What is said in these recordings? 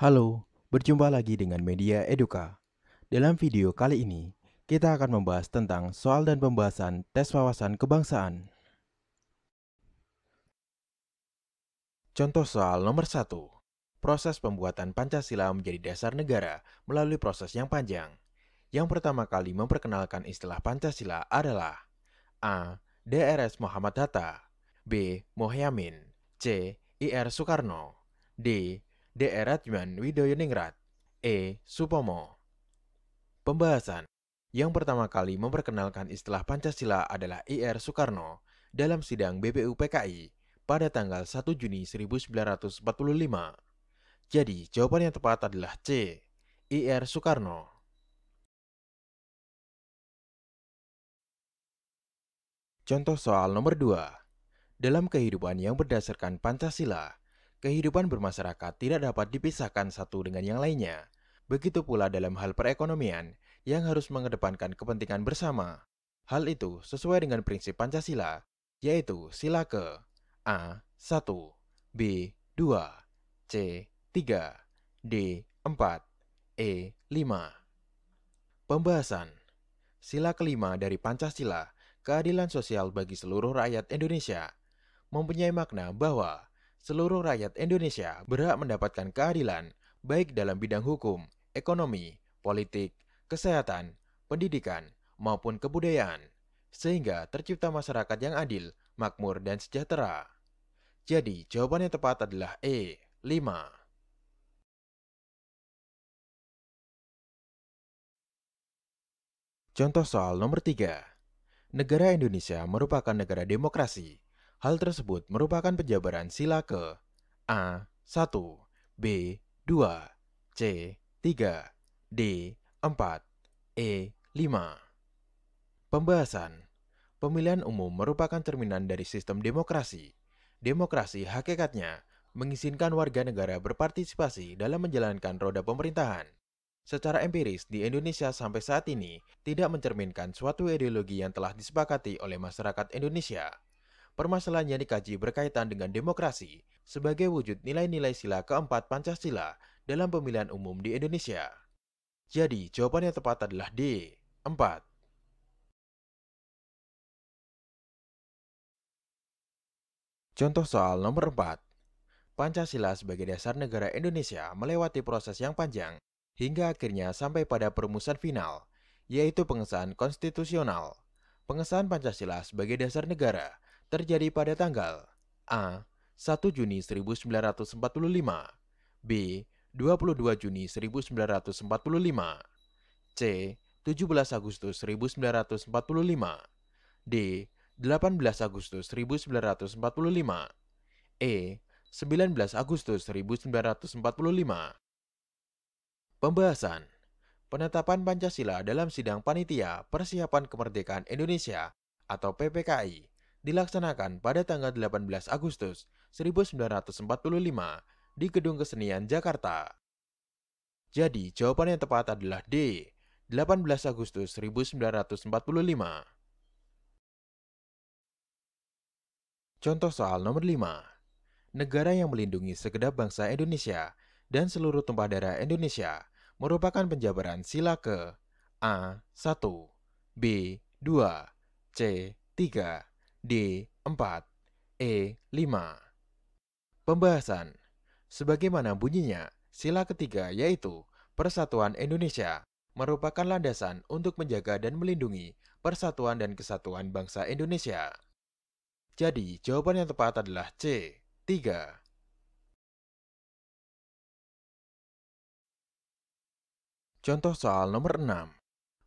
Halo, berjumpa lagi dengan Media Eduka. Dalam video kali ini, kita akan membahas tentang soal dan pembahasan tes wawasan kebangsaan. Contoh soal nomor 1. Proses pembuatan Pancasila menjadi dasar negara melalui proses yang panjang. Yang pertama kali memperkenalkan istilah Pancasila adalah A. Drs. Muhammad Hatta, B. Mohyamin, C. Ir. Soekarno, D. Dr. Atman Widoyoningrat, E. Supomo. Pembahasan. Yang pertama kali memperkenalkan istilah Pancasila adalah Ir. Soekarno dalam sidang BPUPKI pada tanggal 1 Juni 1945. Jadi, jawaban yang tepat adalah C. Ir. Soekarno. Contoh soal nomor 2. Dalam kehidupan yang berdasarkan Pancasila, kehidupan bermasyarakat tidak dapat dipisahkan satu dengan yang lainnya. Begitu pula dalam hal perekonomian yang harus mengedepankan kepentingan bersama. Hal itu sesuai dengan prinsip Pancasila, yaitu sila ke A. 1, B. 2, C. 3, D. 4, E. 5. Pembahasan. Sila kelima dari Pancasila, keadilan sosial bagi seluruh rakyat Indonesia, mempunyai makna bahwa seluruh rakyat Indonesia berhak mendapatkan keadilan baik dalam bidang hukum, ekonomi, politik, kesehatan, pendidikan, maupun kebudayaan, sehingga tercipta masyarakat yang adil, makmur, dan sejahtera. Jadi, jawaban yang tepat adalah E. 5. Contoh soal nomor 3. Negara Indonesia merupakan negara demokrasi. Hal tersebut merupakan penjabaran sila ke A. 1, B. 2, C. 3, D. 4, E. 5. Pembahasan. Pemilihan umum merupakan cerminan dari sistem demokrasi. Demokrasi hakikatnya mengizinkan warga negara berpartisipasi dalam menjalankan roda pemerintahan. Secara empiris, di Indonesia sampai saat ini tidak mencerminkan suatu ideologi yang telah disepakati oleh masyarakat Indonesia. Permasalahan yang dikaji berkaitan dengan demokrasi sebagai wujud nilai-nilai sila keempat Pancasila dalam pemilihan umum di Indonesia. Jadi, jawaban yang tepat adalah D. 4. Contoh soal nomor 4. Pancasila sebagai dasar negara Indonesia melewati proses yang panjang hingga akhirnya sampai pada perumusan final, yaitu pengesahan konstitusional. Pengesahan Pancasila sebagai dasar negara terjadi pada tanggal A. 1 Juni 1945, B. 22 Juni 1945, C. 17 Agustus 1945, D. 18 Agustus 1945, E. 19 Agustus 1945. Pembahasan. Penetapan Pancasila dalam Sidang Panitia Persiapan Kemerdekaan Indonesia atau PPKI dilaksanakan pada tanggal 18 Agustus 1945 di Gedung Kesenian Jakarta. Jadi, jawaban yang tepat adalah D. 18 Agustus 1945. Contoh soal nomor 5. Negara yang melindungi segenap bangsa Indonesia dan seluruh tumpah darah Indonesia merupakan penjabaran sila ke A. 1, B. 2, C. 3, D. 4, E. 5. Pembahasan. Sebagaimana bunyinya, sila ketiga yaitu Persatuan Indonesia merupakan landasan untuk menjaga dan melindungi persatuan dan kesatuan bangsa Indonesia. Jadi, jawaban yang tepat adalah C. 3. Contoh soal nomor 6.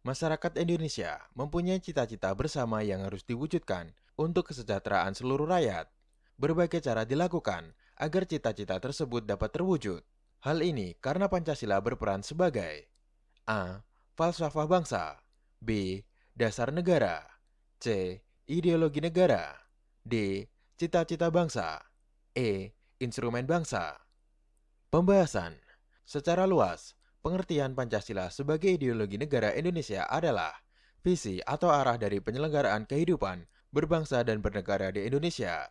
Masyarakat Indonesia mempunyai cita-cita bersama yang harus diwujudkan untuk kesejahteraan seluruh rakyat. Berbagai cara dilakukan agar cita-cita tersebut dapat terwujud. Hal ini karena Pancasila berperan sebagai A. Falsafah bangsa, B. Dasar negara, C. Ideologi negara, D. Cita-cita bangsa, E. Instrumen bangsa. Pembahasan. Secara luas, pengertian Pancasila sebagai ideologi negara Indonesia adalah visi atau arah dari penyelenggaraan kehidupan berbangsa dan bernegara di Indonesia,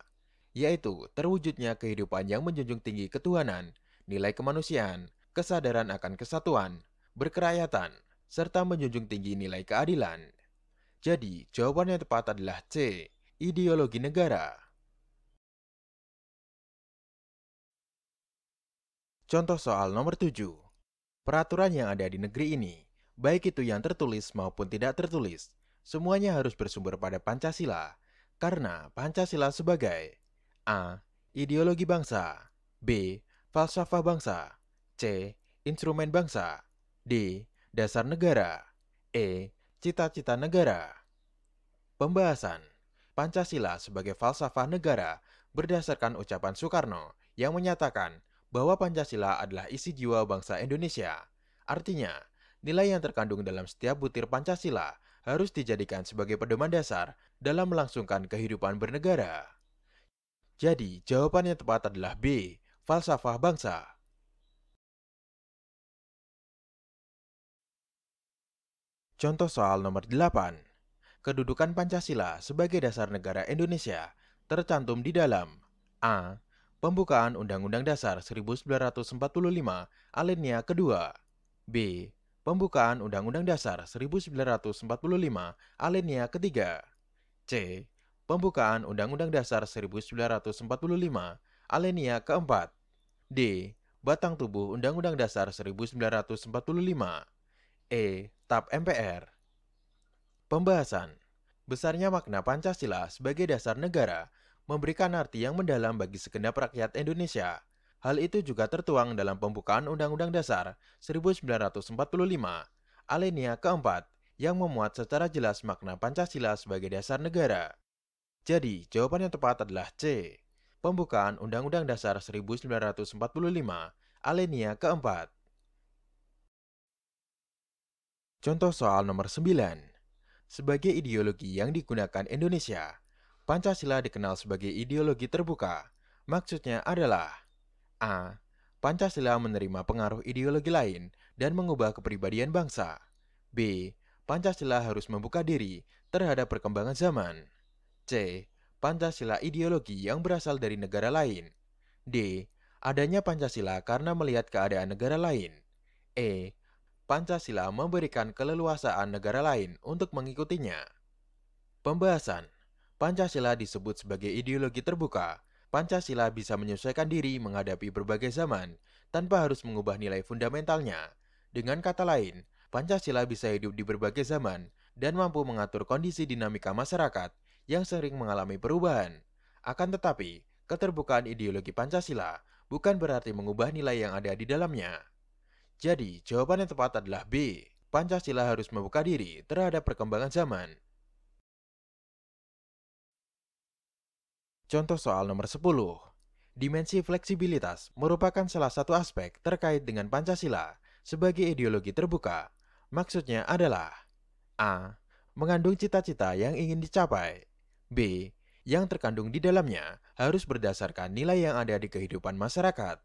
yaitu terwujudnya kehidupan yang menjunjung tinggi ketuhanan, nilai kemanusiaan, kesadaran akan kesatuan, berkerakyatan, serta menjunjung tinggi nilai keadilan. Jadi, jawaban yang tepat adalah C, ideologi negara. Contoh soal nomor 7. Peraturan yang ada di negeri ini, baik itu yang tertulis maupun tidak tertulis, semuanya harus bersumber pada Pancasila, karena Pancasila sebagai A. Ideologi bangsa, B. Falsafah bangsa, C. Instrumen bangsa, D. Dasar negara, E. Cita-cita negara. Pembahasan Pancasila sebagai falsafah negara berdasarkan ucapan Soekarno yang menyatakan bahwa Pancasila adalah isi jiwa bangsa Indonesia. Artinya, nilai yang terkandung dalam setiap butir Pancasila harus dijadikan sebagai pedoman dasar dalam melangsungkan kehidupan bernegara. Jadi, jawaban yang tepat adalah B, falsafah bangsa. Contoh soal nomor 8. Kedudukan Pancasila sebagai dasar negara Indonesia tercantum di dalam A. Pembukaan Undang-Undang Dasar 1945 alinea kedua, B. Pembukaan Undang-Undang Dasar 1945 alinea ketiga, C. Pembukaan Undang-Undang Dasar 1945 alinea keempat, D. Batang tubuh Undang-Undang Dasar 1945, E. TAP MPR. Pembahasan besarnya makna Pancasila sebagai dasar negara memberikan arti yang mendalam bagi segenap rakyat Indonesia. Hal itu juga tertuang dalam pembukaan Undang-Undang Dasar 1945, alinea keempat, yang memuat secara jelas makna Pancasila sebagai dasar negara. Jadi, jawaban yang tepat adalah C. Pembukaan Undang-Undang Dasar 1945, alinea keempat. Contoh soal nomor 9. Sebagai ideologi yang digunakan Indonesia, Pancasila dikenal sebagai ideologi terbuka. Maksudnya adalah A. Pancasila menerima pengaruh ideologi lain dan mengubah kepribadian bangsa. B. Pancasila harus membuka diri terhadap perkembangan zaman. C. Pancasila ideologi yang berasal dari negara lain. D. Adanya Pancasila karena melihat keadaan negara lain. E. Pancasila memberikan keleluasaan negara lain untuk mengikutinya. Pembahasan Pancasila disebut sebagai ideologi terbuka. Pancasila bisa menyesuaikan diri menghadapi berbagai zaman tanpa harus mengubah nilai fundamentalnya. Dengan kata lain, Pancasila bisa hidup di berbagai zaman dan mampu mengatur kondisi dinamika masyarakat yang sering mengalami perubahan. Akan tetapi, keterbukaan ideologi Pancasila bukan berarti mengubah nilai yang ada di dalamnya. Jadi, jawaban yang tepat adalah B. Pancasila harus membuka diri terhadap perkembangan zaman. Contoh soal nomor 10. Dimensi fleksibilitas merupakan salah satu aspek terkait dengan Pancasila sebagai ideologi terbuka. Maksudnya adalah A. Mengandung cita-cita yang ingin dicapai. B. Yang terkandung di dalamnya harus berdasarkan nilai yang ada di kehidupan masyarakat.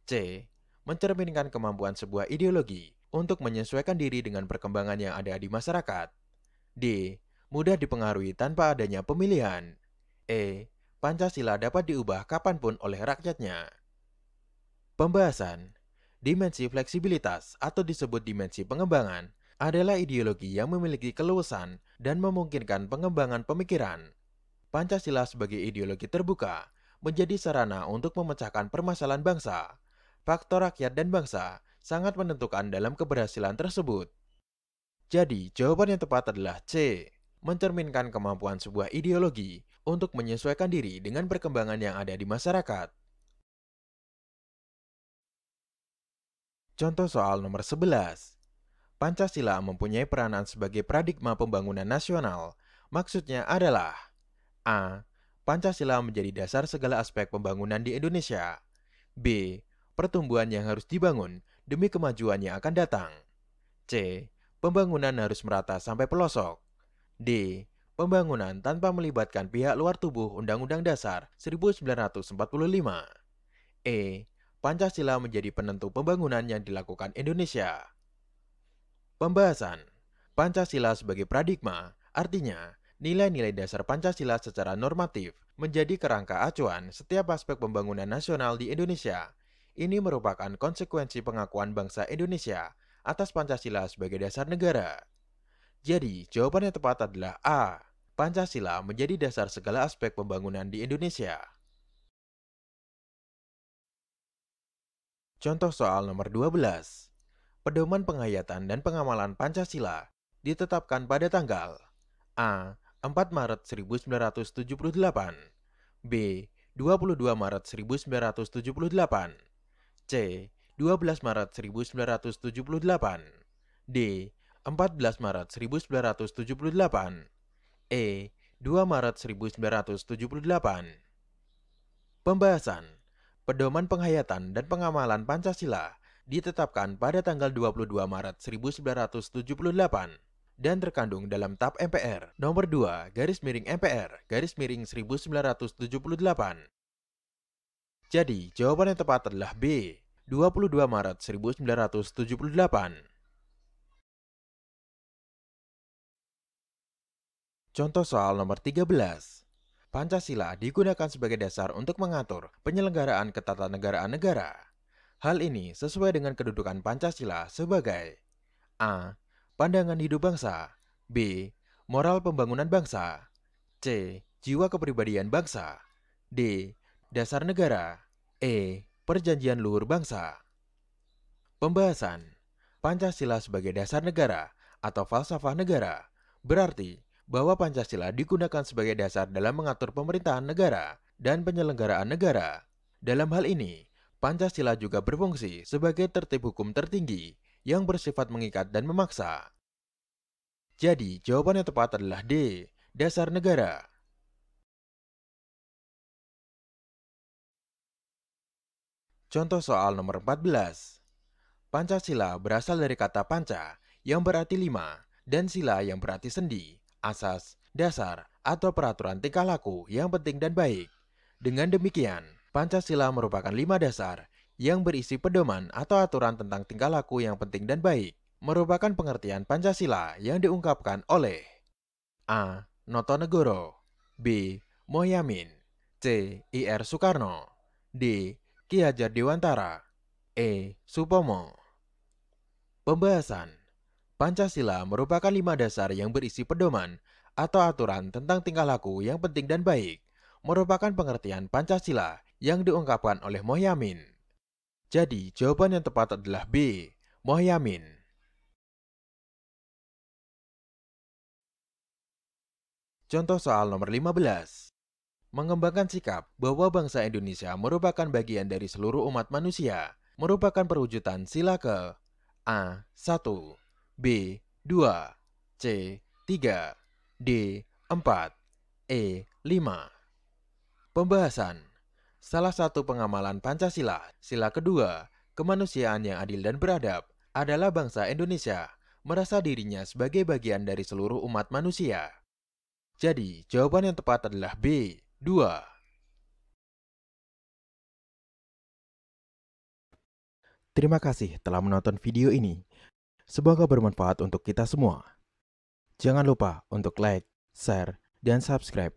C. Mencerminkan kemampuan sebuah ideologi untuk menyesuaikan diri dengan perkembangan yang ada di masyarakat. D. Mudah dipengaruhi tanpa adanya pemilihan. E. Pancasila dapat diubah kapanpun oleh rakyatnya. Pembahasan dimensi fleksibilitas atau disebut dimensi pengembangan adalah ideologi yang memiliki keluasan dan memungkinkan pengembangan pemikiran. Pancasila sebagai ideologi terbuka menjadi sarana untuk memecahkan permasalahan bangsa. Faktor rakyat dan bangsa sangat menentukan dalam keberhasilan tersebut. Jadi, jawaban yang tepat adalah C. Mencerminkan kemampuan sebuah ideologi untuk menyesuaikan diri dengan perkembangan yang ada di masyarakat. Contoh soal nomor 11. Pancasila mempunyai peranan sebagai paradigma pembangunan nasional. Maksudnya adalah A. Pancasila menjadi dasar segala aspek pembangunan di Indonesia. B. Pertumbuhan yang harus dibangun demi kemajuan yang akan datang. C. Pembangunan harus merata sampai pelosok. D. Pembangunan tanpa melibatkan pihak luar tubuh Undang-Undang Dasar 1945. E. Pancasila menjadi penentu pembangunan yang dilakukan Indonesia. Pembahasan Pancasila sebagai paradigma artinya nilai-nilai dasar Pancasila secara normatif menjadi kerangka acuan setiap aspek pembangunan nasional di Indonesia. Ini merupakan konsekuensi pengakuan bangsa Indonesia atas Pancasila sebagai dasar negara. Jadi, jawaban yang tepat adalah A. Pancasila menjadi dasar segala aspek pembangunan di Indonesia. Contoh soal nomor 12. Pedoman penghayatan dan pengamalan Pancasila ditetapkan pada tanggal A. 4 Maret 1978, B. 22 Maret 1978, C. 12 Maret 1978, D. 14 Maret 1978, E. 2 Maret 1978. Pembahasan. Pedoman penghayatan dan pengamalan Pancasila ditetapkan pada tanggal 22 Maret 1978 dan terkandung dalam TAP MPR nomor 2 _MPR _1978. Jadi, jawaban yang tepat adalah B. 22 Maret 1978. Contoh soal nomor 13. Pancasila digunakan sebagai dasar untuk mengatur penyelenggaraan ketatanegaraan negara. Hal ini sesuai dengan kedudukan Pancasila sebagai A. Pandangan hidup bangsa, B. Moral pembangunan bangsa, C. Jiwa kepribadian bangsa, D. Dasar negara, E. Perjanjian luhur bangsa. Pembahasan. Pancasila sebagai dasar negara atau falsafah negara berarti bahwa Pancasila digunakan sebagai dasar dalam mengatur pemerintahan negara dan penyelenggaraan negara. Dalam hal ini, Pancasila juga berfungsi sebagai tertib hukum tertinggi yang bersifat mengikat dan memaksa. Jadi, jawaban yang tepat adalah D. Dasar negara. Contoh soal nomor 14. Pancasila berasal dari kata panca yang berarti 5 dan sila yang berarti sendi, asas, dasar, atau peraturan tingkah laku yang penting dan baik. Dengan demikian, Pancasila merupakan 5 dasar yang berisi pedoman atau aturan tentang tingkah laku yang penting dan baik. Merupakan pengertian Pancasila yang diungkapkan oleh A. Notonegoro, B. Mohyamin, C. I.R. Soekarno, D. Ki Hajar Dewantara, E. Supomo. Pembahasan. Pancasila merupakan 5 dasar yang berisi pedoman atau aturan tentang tingkah laku yang penting dan baik. Merupakan pengertian Pancasila yang diungkapkan oleh Mohyamin. Jadi, jawaban yang tepat adalah B. Mohyamin. Contoh soal nomor 15. Mengembangkan sikap bahwa bangsa Indonesia merupakan bagian dari seluruh umat manusia merupakan perwujudan sila ke A. 1, B. 2, C. 3, D. 4, E. 5. Pembahasan. Salah satu pengamalan Pancasila, sila kedua, kemanusiaan yang adil dan beradab, adalah bangsa Indonesia merasa dirinya sebagai bagian dari seluruh umat manusia. Jadi, jawaban yang tepat adalah B. 2. Terima kasih telah menonton video ini. Semoga bermanfaat untuk kita semua. Jangan lupa untuk like, share, dan subscribe